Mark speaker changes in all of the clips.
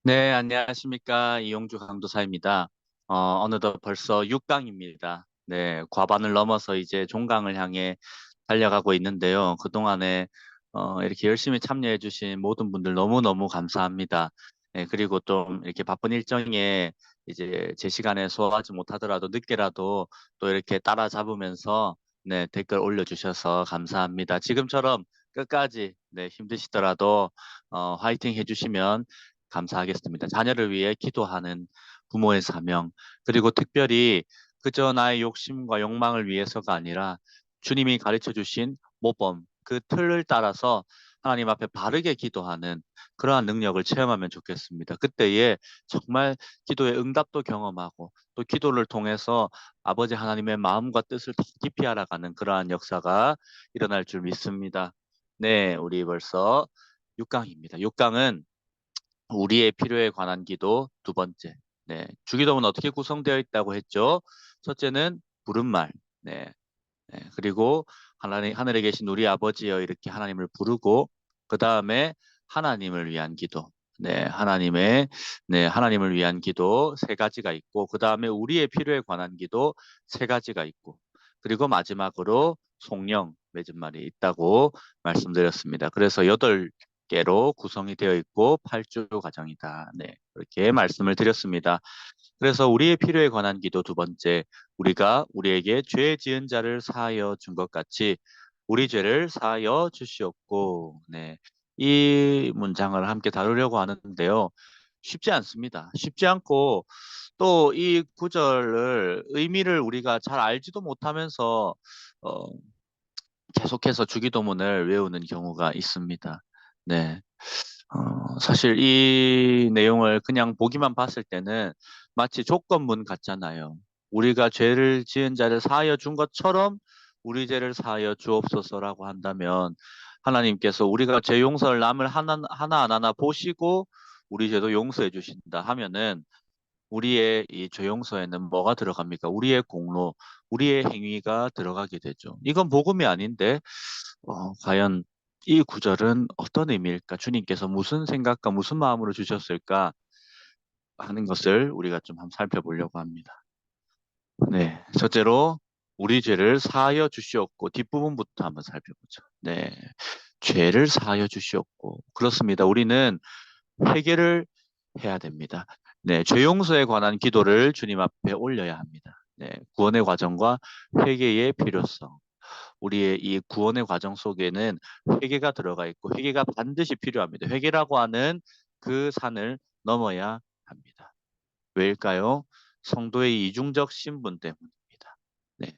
Speaker 1: 네, 안녕하십니까. 이용주 강도사입니다. 어느덧 벌써 6강입니다. 네, 과반을 넘어서 이제 종강을 향해 달려가고 있는데요. 그동안에 이렇게 열심히 참여해주신 모든 분들 너무너무 감사합니다. 네, 그리고 좀 이렇게 바쁜 일정에 이제 제 시간에 소화하지 못하더라도 늦게라도 또 이렇게 따라잡으면서 네, 댓글 올려주셔서 감사합니다. 지금처럼 끝까지 네, 힘드시더라도 화이팅 해주시면 감사하겠습니다. 자녀를 위해 기도하는 부모의 사명, 그리고 특별히 그저 나의 욕심과 욕망을 위해서가 아니라 주님이 가르쳐 주신 모범, 그 틀을 따라서 하나님 앞에 바르게 기도하는 그러한 능력을 체험하면 좋겠습니다. 그때에 정말 기도의 응답도 경험하고 또 기도를 통해서 아버지 하나님의 마음과 뜻을 더 깊이 알아가는 그러한 역사가 일어날 줄 믿습니다. 네, 우리 벌써 6강입니다. 6강은 우리의 필요에 관한 기도 두 번째. 네. 주기도문은 어떻게 구성되어 있다고 했죠? 첫째는 부른말. 네. 네. 그리고 하나님, 하늘에 계신 우리 아버지여 이렇게 하나님을 부르고 그 다음에 하나님을 위한 기도. 네. 하나님을 위한 기도 세 가지가 있고 그 다음에 우리의 필요에 관한 기도 세 가지가 있고 그리고 마지막으로 송영 맺은 말이 있다고 말씀드렸습니다. 그래서 8개로 구성이 되어 있고 8주 과정이다. 네. 그렇게 말씀을 드렸습니다. 그래서 우리의 필요에 관한 기도 두 번째, 우리가 우리에게 죄 지은 자를 사하여 준 것 같이 우리 죄를 사하여 주시옵고, 네. 이 문장을 함께 다루려고 하는데요. 쉽지 않습니다. 쉽지 않고 또 이 구절을 의미를 우리가 잘 알지도 못하면서 어, 계속해서 주기도문을 외우는 경우가 있습니다. 네. 사실 이 내용을 그냥 보기만 봤을 때는 마치 조건문 같잖아요. 우리가 죄를 지은 자를 사하여 준 것처럼 우리 죄를 사하여 주옵소서라고 한다면 하나님께서 우리가 죄 용서를 남을 하나 보시고 우리 죄도 용서해 주신다 하면은 우리의 이 죄 용서에는 뭐가 들어갑니까? 우리의 공로, 우리의 행위가 들어가게 되죠. 이건 복음이 아닌데 과연 이 구절은 어떤 의미일까? 주님께서 무슨 생각과 무슨 마음으로 주셨을까 하는 것을 우리가 좀 한번 살펴보려고 합니다. 네, 첫째로 우리 죄를 사하여 주시옵고 뒷부분부터 한번 살펴보죠. 네, 죄를 사하여 주시옵고 그렇습니다. 우리는 회개를 해야 됩니다. 네, 죄 용서에 관한 기도를 주님 앞에 올려야 합니다. 네, 구원의 과정과 회개의 필요성. 우리의 이 구원의 과정 속에는 회개가 들어가 있고 회개가 반드시 필요합니다. 회개라고 하는 그 산을 넘어야 합니다. 왜일까요? 성도의 이중적 신분 때문입니다. 네.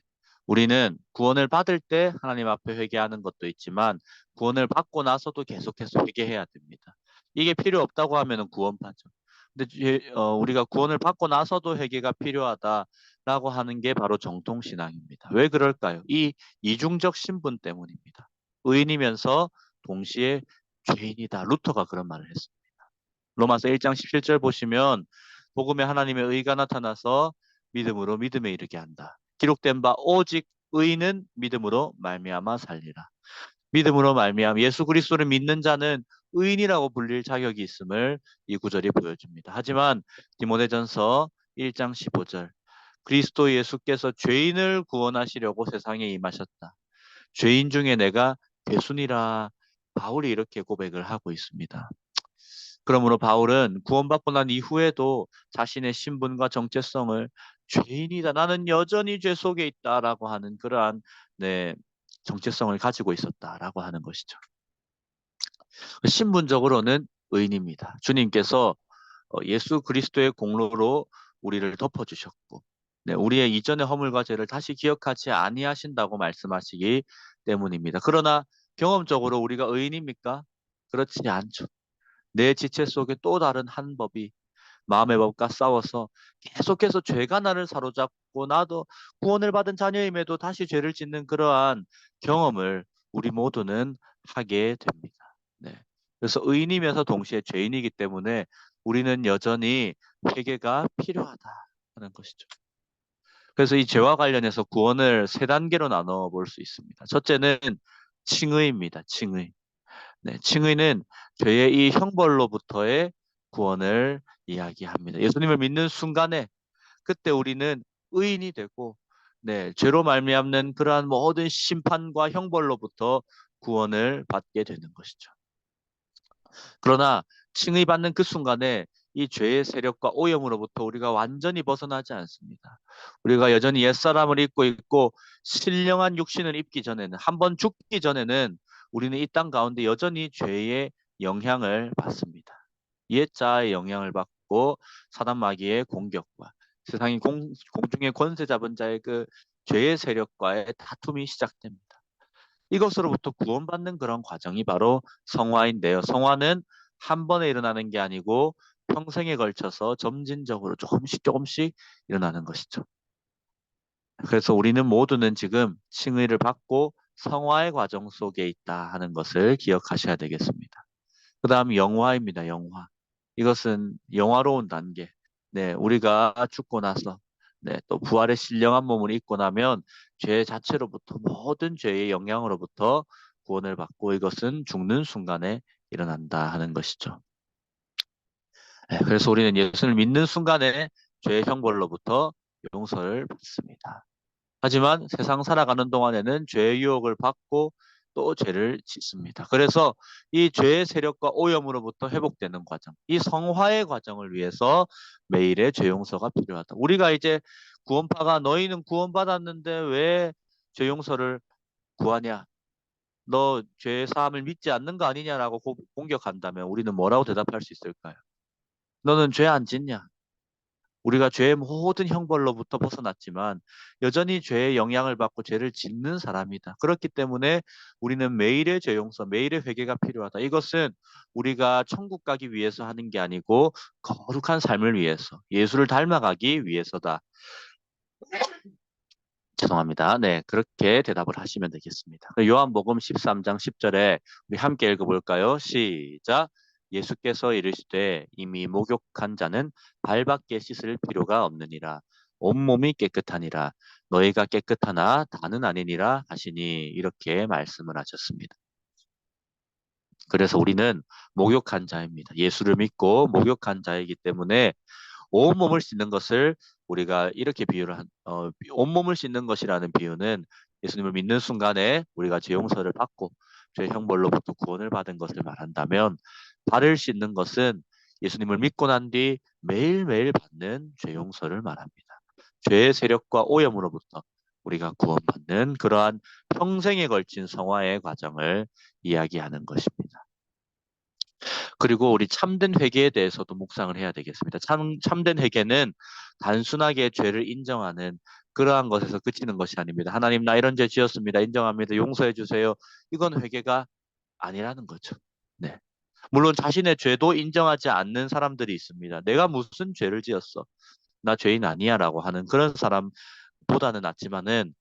Speaker 1: 우리는 구원을 받을 때 하나님 앞에 회개하는 것도 있지만 구원을 받고 나서도 계속해서 회개해야 됩니다. 이게 필요 없다고 하면 구원파죠. 근데 우리가 구원을 받고 나서도 회개가 필요하다라고 하는 게 바로 정통신앙입니다. 왜 그럴까요? 이 이중적 신분 때문입니다. 의인이면서 동시에 죄인이다. 루터가 그런 말을 했습니다. 로마서 1장 17절 보시면 복음에 하나님의 의가 나타나서 믿음으로 믿음에 이르게 한다. 기록된 바 오직 의인은 믿음으로 말미암아 살리라. 믿음으로 말미암아 예수 그리스도를 믿는 자는 의인이라고 불릴 자격이 있음을 이 구절이 보여줍니다. 하지만 디모데전서 1장 15절 그리스도 예수께서 죄인을 구원하시려고 세상에 임하셨다. 죄인 중에 내가 괴순이라 바울이 이렇게 고백을 하고 있습니다. 그러므로 바울은 구원받고 난 이후에도 자신의 신분과 정체성을 죄인이다. 나는 여전히 죄 속에 있다라고 하는 그러한 네, 정체성을 가지고 있었다라고 하는 것이죠. 신분적으로는 의인입니다. 주님께서 예수 그리스도의 공로로 우리를 덮어주셨고, 네, 우리의 이전의 허물과 죄를 다시 기억하지 아니하신다고 말씀하시기 때문입니다. 그러나 경험적으로 우리가 의인입니까? 그렇지 않죠. 내 지체 속에 또 다른 한 법이 마음의 법과 싸워서 계속해서 죄가 나를 사로잡고 나도 구원을 받은 자녀임에도 다시 죄를 짓는 그러한 경험을 우리 모두는 하게 됩니다. 네. 그래서 의인이면서 동시에 죄인이기 때문에 우리는 여전히 회개가 필요하다 하는 것이죠. 그래서 이 죄와 관련해서 구원을 세 단계로 나눠 볼 수 있습니다. 첫째는 칭의입니다. 칭의. 네, 칭의는 죄의 이 형벌로부터의 구원을 이야기합니다. 예수님을 믿는 순간에 그때 우리는 의인이 되고 죄로 말미암는 그러한 모든 심판과 형벌로부터 구원을 받게 되는 것이죠. 그러나 칭의받는 그 순간에 이 죄의 세력과 오염으로부터 우리가 완전히 벗어나지 않습니다. 우리가 여전히 옛사람을 입고 있고 신령한 육신을 입기 전에는 한 번 죽기 전에는 우리는 이 땅 가운데 여전히 죄의 영향을 받습니다. 옛자의 영향을 받고 사단 마귀의 공격과 세상의 공중의 권세 잡은 자의 그 죄의 세력과의 다툼이 시작됩니다. 이것으로부터 구원받는 그런 과정이 바로 성화인데요. 성화는 한 번에 일어나는 게 아니고 평생에 걸쳐서 점진적으로 조금씩 조금씩 일어나는 것이죠. 그래서 우리는 모두는 지금 칭의를 받고 성화의 과정 속에 있다 하는 것을 기억하셔야 되겠습니다. 그 다음 영화입니다. 영화. 이것은 영화로운 단계. 우리가 죽고 나서 또 부활의 신령한 몸을 입고 나면 죄 자체로부터 모든 죄의 영향으로부터 구원을 받고 이것은 죽는 순간에 일어난다 하는 것이죠. 그래서 우리는 예수를 믿는 순간에 죄의 형벌로부터 용서를 받습니다. 하지만 세상 살아가는 동안에는 죄의 유혹을 받고 또 죄를 짓습니다. 그래서 이 죄의 세력과 오염으로부터 회복되는 과정, 이 성화의 과정을 위해서 매일의 죄 용서가 필요하다. 우리가 이제 구원파가 너희는 구원받았는데 왜 죄 용서를 구하냐? 너 죄 사함을 믿지 않는 거 아니냐라고 공격한다면 우리는 뭐라고 대답할 수 있을까요? 너는 죄 안 짓냐? 우리가 죄의 모든 형벌로부터 벗어났지만 여전히 죄의 영향을 받고 죄를 짓는 사람이다. 그렇기 때문에 우리는 매일의 죄 용서, 매일의 회개가 필요하다. 이것은 우리가 천국 가기 위해서 하는 게 아니고 거룩한 삶을 위해서, 예수를 닮아가기 위해서다. 죄송합니다. 그렇게 대답을 하시면 되겠습니다. 요한복음 13장 10절에 우리 함께 읽어볼까요? 시작. 예수께서 이르시되 이미 목욕한 자는 발밖에 씻을 필요가 없느니라. 온몸이 깨끗하니라. 너희가 깨끗하나 다는 아니니라 하시니 이렇게 말씀을 하셨습니다. 그래서 우리는 목욕한 자입니다. 예수를 믿고 목욕한 자이기 때문에 온몸을 씻는 것을 우리가 이렇게 온몸을 씻는 것이라는 비유는 예수님을 믿는 순간에 우리가 죄 용서를 받고 죄 형벌로부터 구원을 받은 것을 말한다면 발을 씻는 것은 예수님을 믿고 난 뒤 매일매일 받는 죄 용서를 말합니다. 죄의 세력과 오염으로부터 우리가 구원받는 그러한 평생에 걸친 성화의 과정을 이야기하는 것입니다. 그리고 우리 참된 회개에 대해서도 묵상을 해야 되겠습니다. 참된 회개는 단순하게 죄를 인정하는 그러한 것에서 그치는 것이 아닙니다. 하나님 나 이런 죄 지었습니다. 인정합니다. 용서해 주세요. 이건 회개가 아니라는 거죠. 네. 물론 자신의 죄도 인정하지 않는 사람들이 있습니다. 내가 무슨 죄를 지었어? 나 죄인 아니야라고 하는 그런 사람보다는 낫지만은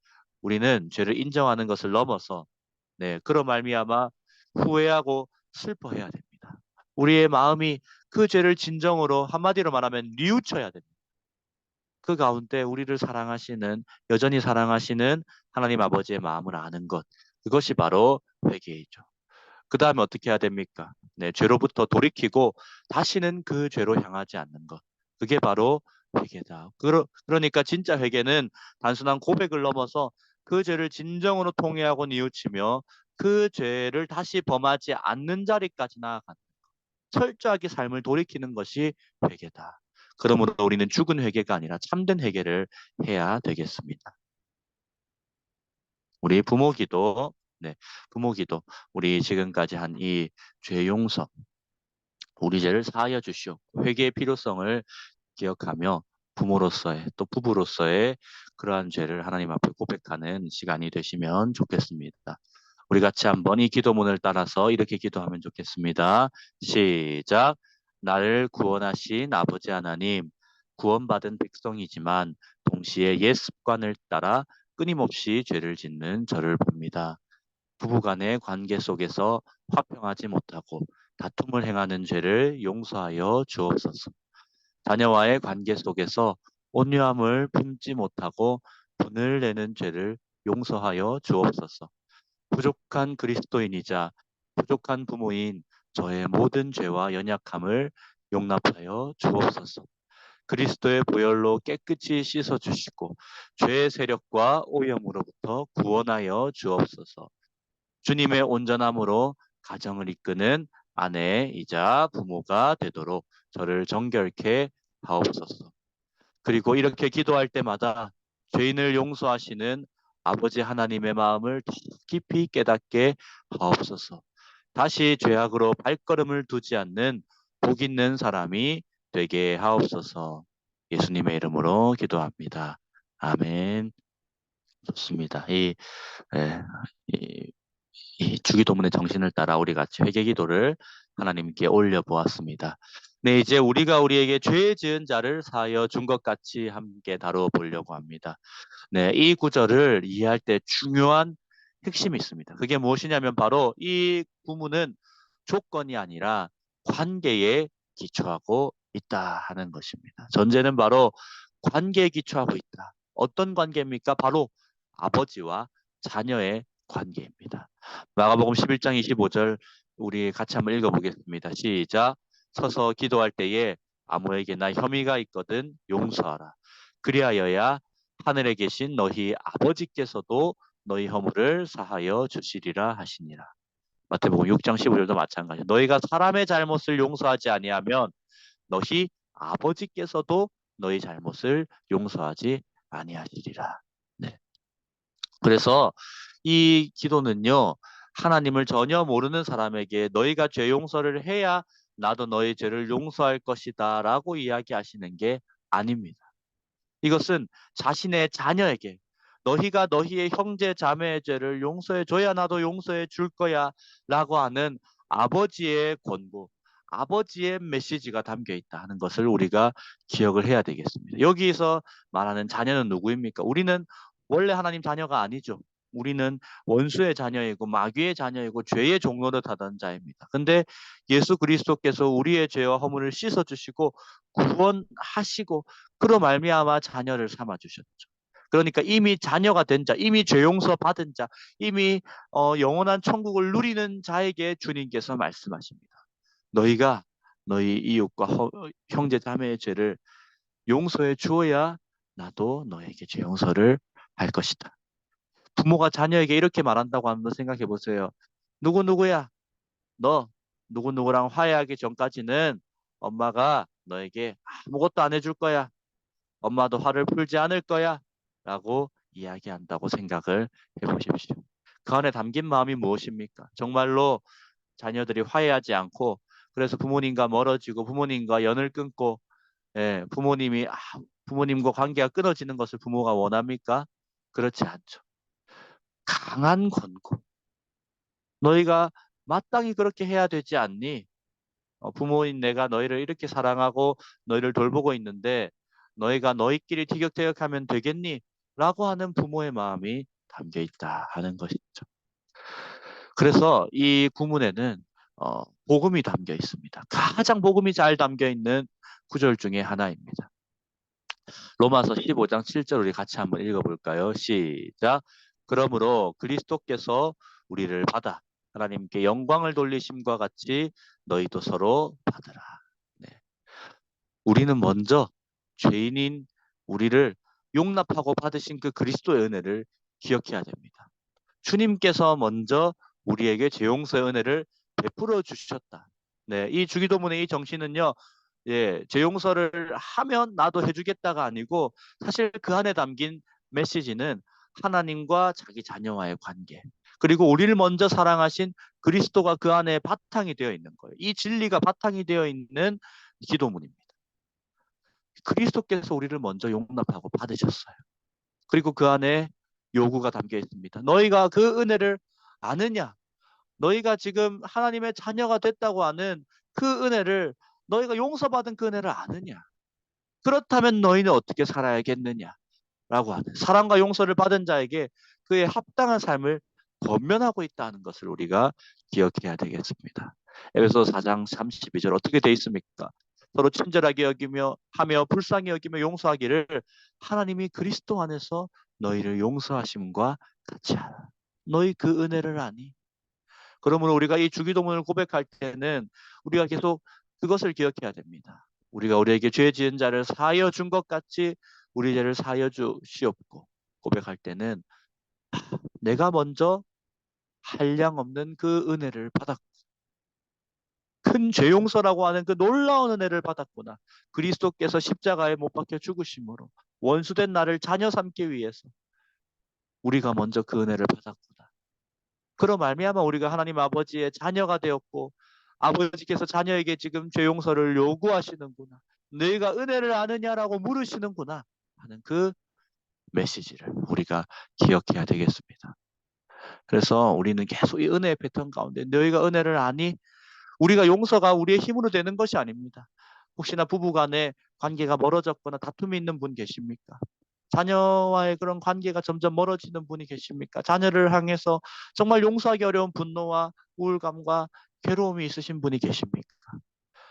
Speaker 1: 우리는 죄를 인정하는 것을 넘어서 그런 말미암아 후회하고 슬퍼해야 됩니다. 우리의 마음이 그 죄를 진정으로 한마디로 말하면 뉘우쳐야 됩니다. 그 가운데 우리를 사랑하시는 여전히 사랑하시는 하나님 아버지의 마음을 아는 것 그것이 바로 회개이죠. 그 다음에 어떻게 해야 됩니까? 죄로부터 돌이키고 다시는 그 죄로 향하지 않는 것. 그게 바로 회개다. 그러니까 진짜 회개는 단순한 고백을 넘어서 그 죄를 진정으로 통회하고 뉘우치며 그 죄를 다시 범하지 않는 자리까지 나아가는 철저하게 삶을 돌이키는 것이 회개다. 그러므로 우리는 죽은 회개가 아니라 참된 회개를 해야 되겠습니다. 우리 부모기도, 부모기도, 우리 지금까지 한 이 죄 용서, 우리 죄를 사하여 주시오. 회개의 필요성을 기억하며 부모로서의 또 부부로서의 그러한 죄를 하나님 앞에 고백하는 시간이 되시면 좋겠습니다. 우리 같이 한번 이 기도문을 따라서 이렇게 기도하면 좋겠습니다. 시작. 나를 구원하신 아버지 하나님, 구원받은 백성이지만 동시에 옛 습관을 따라 끊임없이 죄를 짓는 저를 봅니다. 부부간의 관계 속에서 화평하지 못하고 다툼을 행하는 죄를 용서하여 주옵소서. 자녀와의 관계 속에서 온유함을 품지 못하고 분을 내는 죄를 용서하여 주옵소서. 부족한 그리스도인이자 부족한 부모인 저의 모든 죄와 연약함을 용납하여 주옵소서. 그리스도의 보혈로 깨끗이 씻어주시고 죄의 세력과 오염으로부터 구원하여 주옵소서. 주님의 온전함으로 가정을 이끄는 아내이자 부모가 되도록 저를 정결케 하옵소서. 그리고 이렇게 기도할 때마다 죄인을 용서하시는 아버지 하나님의 마음을 더 깊이 깨닫게 하옵소서. 다시 죄악으로 발걸음을 두지 않는 복 있는 사람이 되게 하옵소서. 예수님의 이름으로 기도합니다. 아멘. 좋습니다. 예, 이, 이 주기도문의 정신을 따라 우리 같이 회개기도를 하나님께 올려보았습니다. 네, 이제 우리가 우리에게 죄 지은 자를 사하여 준 것 같이 함께 다루어 보려고 합니다. 네, 이 구절을 이해할 때 중요한 핵심이 있습니다. 그게 무엇이냐면 바로 이 구문은 조건이 아니라 관계에 기초하고 있다 하는 것입니다. 전제는 바로 관계에 기초하고 있다. 어떤 관계입니까? 바로 아버지와 자녀의 관계입니다. 마가복음 11장 25절 우리 같이 한번 읽어보겠습니다. 시작. 서서 기도할 때에 아무에게나 혐의가 있거든 용서하라. 그리하여야 하늘에 계신 너희 아버지께서도 너희 허물을 사하여 주시리라 하시니라. 마태복음 6장 15절도 마찬가지. 너희가 사람의 잘못을 용서하지 아니하면 너희 아버지께서도 너희 잘못을 용서하지 아니하시리라. 네. 그래서 이 기도는요, 하나님을 전혀 모르는 사람에게 너희가 죄 용서를 해야 나도 너희 죄를 용서할 것이다 라고 이야기하시는 게 아닙니다. 이것은 자신의 자녀에게 너희가 너희의 형제 자매의 죄를 용서해 줘야 나도 용서해 줄 거야 라고 하는 아버지의 권고, 아버지의 메시지가 담겨 있다 하는 것을 우리가 기억을 해야 되겠습니다. 여기서 말하는 자녀는 누구입니까? 우리는 원래 하나님 자녀가 아니죠. 우리는 원수의 자녀이고 마귀의 자녀이고 죄의 종로를 타던 자입니다. 근데 예수 그리스도께서 우리의 죄와 허물을 씻어주시고 구원하시고 그로 말미암아 자녀를 삼아 주셨죠. 그러니까 이미 자녀가 된 자, 이미 죄 용서 받은 자, 이미 영원한 천국을 누리는 자에게 주님께서 말씀하십니다. 너희가 너희 이웃과 형제 자매의 죄를 용서해 주어야 나도 너에게 죄 용서를 할 것이다. 부모가 자녀에게 이렇게 말한다고 한번 생각해 보세요. 누구누구야, 너 누구누구랑 화해하기 전까지는 엄마가 너에게 아무것도 안 해줄 거야. 엄마도 화를 풀지 않을 거야. 라고 이야기한다고 생각을 해보십시오. 그 안에 담긴 마음이 무엇입니까? 정말로 자녀들이 화해하지 않고 그래서 부모님과 멀어지고 부모님과 연을 끊고 부모님과 관계가 끊어지는 것을 부모가 원합니까? 그렇지 않죠. 강한 권고. 너희가 마땅히 그렇게 해야 되지 않니? 부모인 내가 너희를 이렇게 사랑하고 너희를 돌보고 있는데 너희가 너희끼리 티격태격하면 되겠니? 라고 하는 부모의 마음이 담겨 있다 하는 것이죠. 그래서 이 구문에는 복음이 담겨 있습니다. 가장 복음이 잘 담겨 있는 구절 중에 하나입니다. 로마서 15장 7절 우리 같이 한번 읽어볼까요? 시작. 그러므로 그리스도께서 우리를 받아 하나님께 영광을 돌리심과 같이 너희도 서로 받으라. 네. 우리는 먼저 죄인인 우리를 용납하고 받으신 그 그리스도의 은혜를 기억해야 됩니다. 주님께서 먼저 우리에게 죄 용서의 은혜를 베풀어 주셨다. 네, 이 주기도문의 이 정신은요, 죄 용서를 하면 나도 해주겠다가 아니고 사실 그 안에 담긴 메시지는 하나님과 자기 자녀와의 관계, 그리고 우리를 먼저 사랑하신 그리스도가 그 안에 바탕이 되어 있는 거예요. 이 진리가 바탕이 되어 있는 기도문입니다. 그리스도께서 우리를 먼저 용납하고 받으셨어요. 그리고 그 안에 요구가 담겨 있습니다. 너희가 그 은혜를 아느냐? 너희가 지금 하나님의 자녀가 됐다고 하는 그 은혜를 너희가 용서받은 그 은혜를 아느냐? 그렇다면 너희는 어떻게 살아야겠느냐? 라고 하는 사랑과 용서를 받은 자에게 그의 합당한 삶을 권면하고 있다는 것을 우리가 기억해야 되겠습니다. 에베소 4장 32절 어떻게 돼 있습니까? 서로 친절하게 여기며 하며 불쌍히 여기며 용서하기를 하나님이 그리스도 안에서 너희를 용서하심과 같이 하라. 너희 그 은혜를 아니? 그러므로 우리가 이 주기도문을 고백할 때는 우리가 계속 그것을 기억해야 됩니다. 우리가 우리에게 죄 지은 자를 사하여 준 것 같이 우리 죄를 사하여 주시옵고 고백할 때는 내가 먼저 한량없는 그 은혜를 받았고 큰 죄 용서라고 하는 그 놀라운 은혜를 받았구나. 그리스도께서 십자가에 못 박혀 죽으심으로 원수된 나를 자녀 삼기 위해서 우리가 먼저 그 은혜를 받았구나. 그로 말미암아 우리가 하나님 아버지의 자녀가 되었고 아버지께서 자녀에게 지금 죄 용서를 요구하시는구나. 너희가 은혜를 아느냐라고 물으시는구나 하는 그 메시지를 우리가 기억해야 되겠습니다. 그래서 우리는 계속 이 은혜의 패턴 가운데 너희가 은혜를 아니? 우리가 용서가 우리의 힘으로 되는 것이 아닙니다. 혹시나 부부간에 관계가 멀어졌거나 다툼이 있는 분 계십니까? 자녀와의 그런 관계가 점점 멀어지는 분이 계십니까? 자녀를 향해서 정말 용서하기 어려운 분노와 우울감과 괴로움이 있으신 분이 계십니까?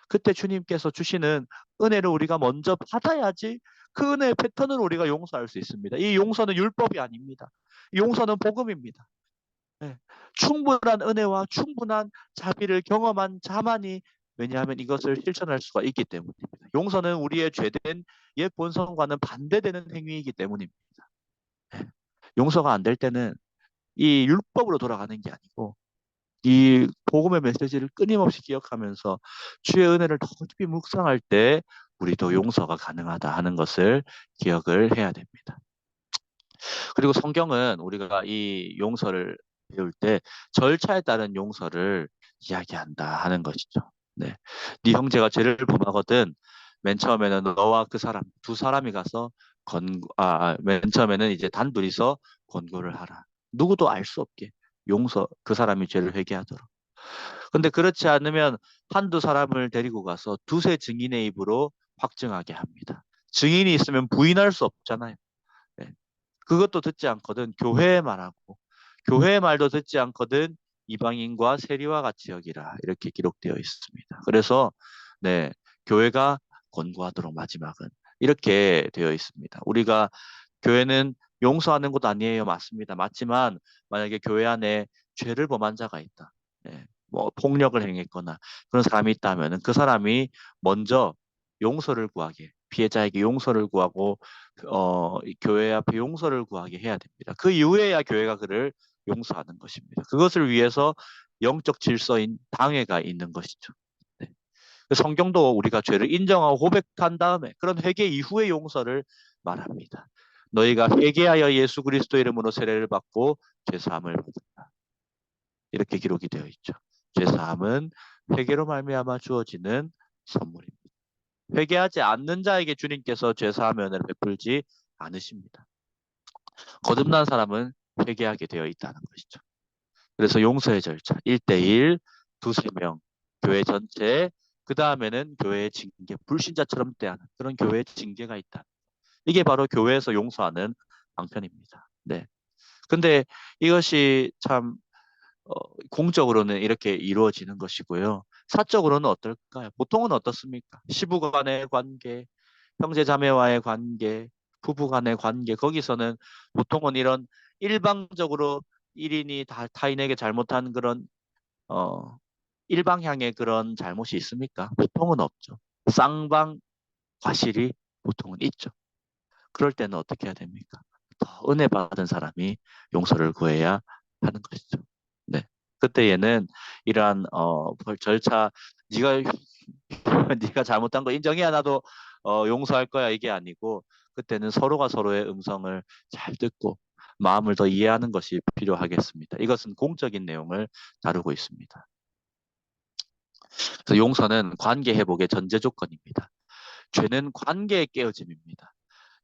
Speaker 1: 그때 주님께서 주시는 은혜를 우리가 먼저 받아야지 그 은혜의 패턴을 우리가 용서할 수 있습니다. 이 용서는 율법이 아닙니다. 용서는 복음입니다. 네. 충분한 은혜와 충분한 자비를 경험한 자만이 왜냐하면 이것을 실천할 수가 있기 때문입니다. 용서는 우리의 죄된 옛 본성과는 반대되는 행위이기 때문입니다. 네. 용서가 안 될 때는 이 율법으로 돌아가는 게 아니고 이 복음의 메시지를 끊임없이 기억하면서 주의 은혜를 더 깊이 묵상할 때 우리도 용서가 가능하다 하는 것을 기억을 해야 됩니다. 그리고 성경은 우리가 이 용서를 배울 때 절차에 따른 용서를 이야기한다 하는 것이죠. 네. 네 형제가 죄를 범하거든 맨 처음에는 너와 그 사람 두 사람이 가서 맨 처음에는 이제 단둘이서 권고를 하라. 누구도 알 수 없게 그 사람이 죄를 회개하도록. 근데 그렇지 않으면 한두 사람을 데리고 가서 두세 증인의 입으로 확증하게 합니다. 증인이 있으면 부인할 수 없잖아요. 네. 그것도 듣지 않거든 교회의 말하고 교회의 말도 듣지 않거든 이방인과 세리와 같이 여기라 이렇게 기록되어 있습니다. 그래서 네 교회가 권고하도록 마지막은 이렇게 되어 있습니다. 우리가 교회는 용서하는 곳 아니에요. 맞습니다. 맞지만 만약에 교회 안에 죄를 범한 자가 있다. 네, 뭐 폭력을 행했거나 그런 사람이 있다면 그 사람이 먼저 용서를 구하게 피해자에게 용서를 구하고 이 교회 앞에 용서를 구하게 해야 됩니다. 그 이후에야 교회가 그를 용서하는 것입니다. 그것을 위해서 영적 질서인 당회가 있는 것이죠. 네. 그 성경도 우리가 죄를 인정하고 고백한 다음에 그런 회개 이후의 용서를 말합니다. 너희가 회개하여 예수 그리스도 이름으로 세례를 받고 죄 사함을 받았다. 이렇게 기록이 되어 있죠. 죄 사함은 회개로 말미암아 주어지는 선물입니다. 회개하지 않는 자에게 주님께서 죄 사함의 은혜를 베풀지 않으십니다. 거듭난 사람은 회개하게 되어 있다는 것이죠. 그래서 용서의 절차 1대1, 두세 명, 교회 전체, 그 다음에는 교회의 징계, 불신자처럼 대하는 그런 교회의 징계가 있다. 이게 바로 교회에서 용서하는 방편입니다. 네. 근데 이것이 참 공적으로는 이렇게 이루어지는 것이고요. 사적으로는 어떨까요? 보통은 어떻습니까? 시부 간의 관계, 형제 자매와의 관계, 부부 간의 관계, 거기서는 보통은 이런 일방적으로 1인이 타인에게 잘못한 그런 어, 일방향의 그런 잘못이 있습니까? 보통은 없죠. 쌍방 과실이 보통은 있죠. 그럴 때는 어떻게 해야 됩니까? 더 은혜 받은 사람이 용서를 구해야 하는 것이죠. 네. 그때에는 이러한 절차 네가 네가 잘못한 거 인정해야 나도 용서할 거야 이게 아니고 그때는 서로가 서로의 음성을 잘 듣고 마음을 더 이해하는 것이 필요하겠습니다. 이것은 공적인 내용을 다루고 있습니다. 그래서 용서는 관계 회복의 전제 조건입니다. 죄는 관계의 깨어짐입니다.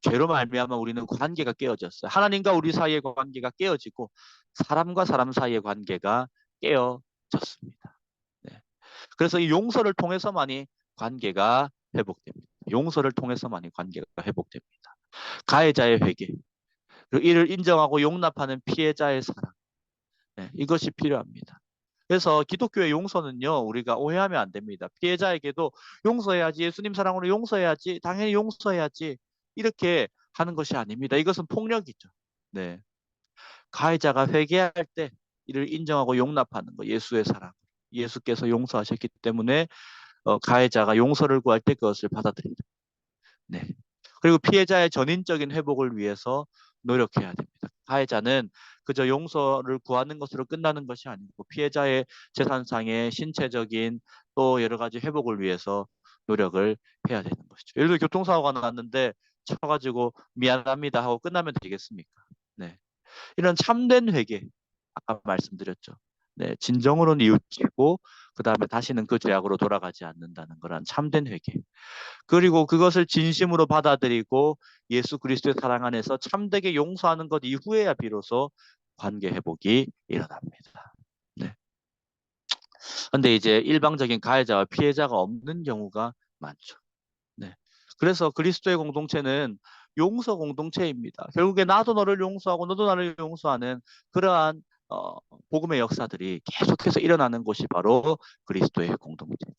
Speaker 1: 죄로 말미암아 우리는 관계가 깨어졌어요. 하나님과 우리 사이의 관계가 깨어지고 사람과 사람 사이의 관계가 깨어졌습니다. 네. 그래서 이 용서를 통해서만이 관계가 회복됩니다. 용서를 통해서만이 관계가 회복됩니다. 가해자의 회개, 그리고 이를 인정하고 용납하는 피해자의 사랑, 네, 이것이 필요합니다. 그래서 기독교의 용서는요, 우리가 오해하면 안 됩니다. 피해자에게도 용서해야지, 예수님 사랑으로 용서해야지, 당연히 용서해야지, 이렇게 하는 것이 아닙니다. 이것은 폭력이죠. 네. 가해자가 회개할 때 이를 인정하고 용납하는 거, 예수의 사랑. 예수께서 용서하셨기 때문에 가해자가 용서를 구할 때 그것을 받아들인다. 네. 그리고 피해자의 전인적인 회복을 위해서 노력해야 됩니다. 가해자는 그저 용서를 구하는 것으로 끝나는 것이 아니고 피해자의 재산상의 신체적인 또 여러 가지 회복을 위해서 노력을 해야 되는 것이죠. 예를 들어 교통사고가 났는데 쳐가지고 미안합니다 하고 끝나면 되겠습니까? 네. 이런 참된 회개, 아까 말씀드렸죠. 네, 진정으로 뉘우치고 그 다음에 다시는 그 죄악으로 돌아가지 않는다는 거란 참된 회개. 그리고 그것을 진심으로 받아들이고 예수 그리스도의 사랑 안에서 참되게 용서하는 것 이후에야 비로소 관계 회복이 일어납니다. 네. 근데 이제 일방적인 가해자와 피해자가 없는 경우가 많죠. 네. 그래서 그리스도의 공동체는 용서 공동체입니다. 결국에 나도 너를 용서하고 너도 나를 용서하는 그러한 복음의 역사들이 계속해서 일어나는 곳이 바로 그리스도의 공동체죠.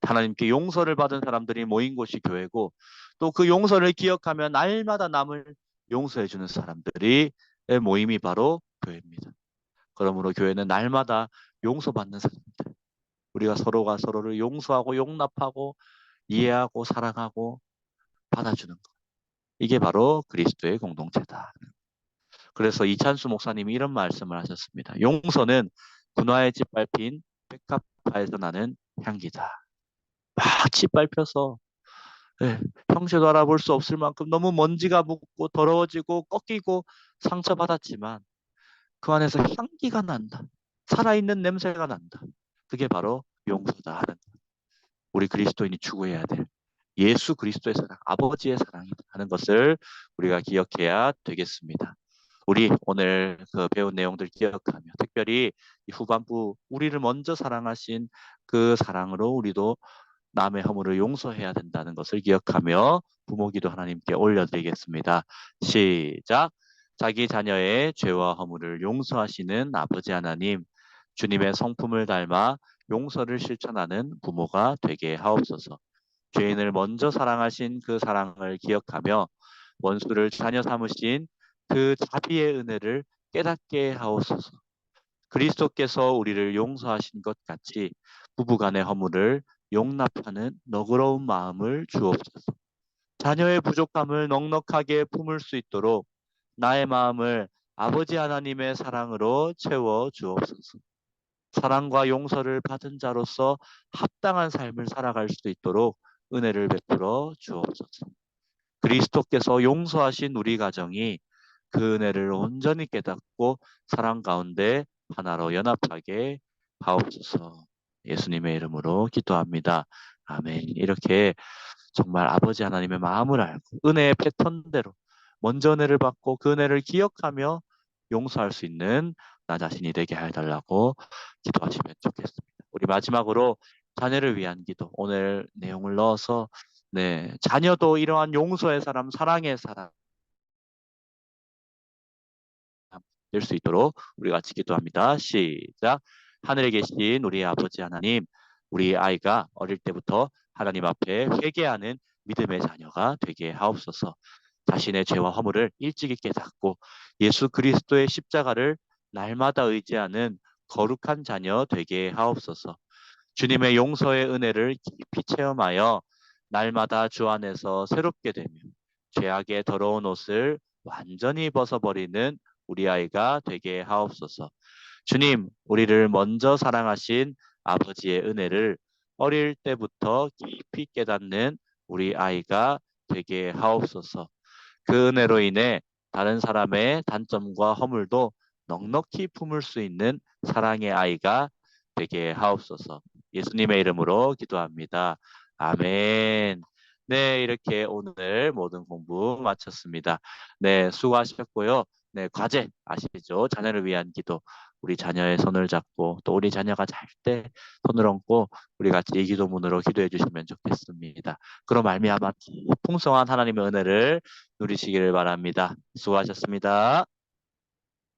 Speaker 1: 하나님께 용서를 받은 사람들이 모인 곳이 교회고 또 그 용서를 기억하며 날마다 남을 용서해 주는 사람들이 모임이 바로 교회입니다. 그러므로 교회는 날마다 용서받는 사람들. 우리가 서로가 서로를 용서하고 용납하고 이해하고 사랑하고 받아주는 것. 이게 바로 그리스도의 공동체다. 그래서 이찬수 목사님이 이런 말씀을 하셨습니다. 용서는 군화에 짓밟힌 백합화에서 나는 향기다. 막 짓밟혀서 형체도 알아볼 수 없을 만큼 너무 먼지가 묻고 더러워지고 꺾이고 상처받았지만 그 안에서 향기가 난다. 살아있는 냄새가 난다. 그게 바로 용서다 하는 우리 그리스도인이 추구해야 될 예수 그리스도의 사랑, 아버지의 사랑이다 하는 것을 우리가 기억해야 되겠습니다. 우리 오늘 그 배운 내용들 기억하며 특별히 이 후반부 우리를 먼저 사랑하신 그 사랑으로 우리도 남의 허물을 용서해야 된다는 것을 기억하며 부모기도 하나님께 올려드리겠습니다. 시작. 자기 자녀의 죄와 허물을 용서하시는 아버지 하나님, 주님의 성품을 닮아 용서를 실천하는 부모가 되게 하옵소서. 죄인을 먼저 사랑하신 그 사랑을 기억하며 원수를 자녀 삼으신 그 자비의 은혜를 깨닫게 하옵소서. 그리스도께서 우리를 용서하신 것 같이 부부간의 허물을 용납하는 너그러운 마음을 주옵소서. 자녀의 부족함을 넉넉하게 품을 수 있도록 나의 마음을 아버지 하나님의 사랑으로 채워 주옵소서. 사랑과 용서를 받은 자로서 합당한 삶을 살아갈 수 있도록 은혜를 베풀어 주옵소서. 그리스도께서 용서하신 우리 가정이 그 은혜를 온전히 깨닫고 사랑 가운데 하나로 연합하게 하옵소서. 예수님의 이름으로 기도합니다. 아멘. 이렇게 정말 아버지 하나님의 마음을 알고 은혜의 패턴대로 먼저 은혜를 받고 그 은혜를 기억하며 용서할 수 있는 나 자신이 되게 해달라고 기도하시면 좋겠습니다. 우리 마지막으로 자녀를 위한 기도 오늘 내용을 넣어서 네, 자녀도 이러한 용서의 사람, 사랑의 사람 될 수 있도록 우리 같이 기도합니다. 시작. 하늘에 계신 우리 아버지 하나님, 우리 아이가 어릴 때부터 하나님 앞에 회개하는 믿음의 자녀가 되게 하옵소서. 자신의 죄와 허물을 일찍이 깨닫고 예수 그리스도의 십자가를 날마다 의지하는 거룩한 자녀 되게 하옵소서. 주님의 용서의 은혜를 깊이 체험하여 날마다 주 안에서 새롭게 되며 죄악의 더러운 옷을 완전히 벗어버리는 우리 아이가 되게 하옵소서. 주님, 우리를 먼저 사랑하신 아버지의 은혜를 어릴 때부터 깊이 깨닫는 우리 아이가 되게 하옵소서. 그 은혜로 인해 다른 사람의 단점과 허물도 넉넉히 품을 수 있는 사랑의 아이가 되게 하옵소서. 예수님의 이름으로 기도합니다. 아멘. 네, 이렇게 오늘 모든 공부 마쳤습니다. 네, 수고하셨고요. 네, 과제 아시죠? 자녀를 위한 기도. 우리 자녀의 손을 잡고 또 우리 자녀가 잘 때 손을 얹고 우리 같이 이 기도문으로 기도해 주시면 좋겠습니다. 그럼 말미암아 풍성한 하나님의 은혜를 누리시기를 바랍니다. 수고하셨습니다.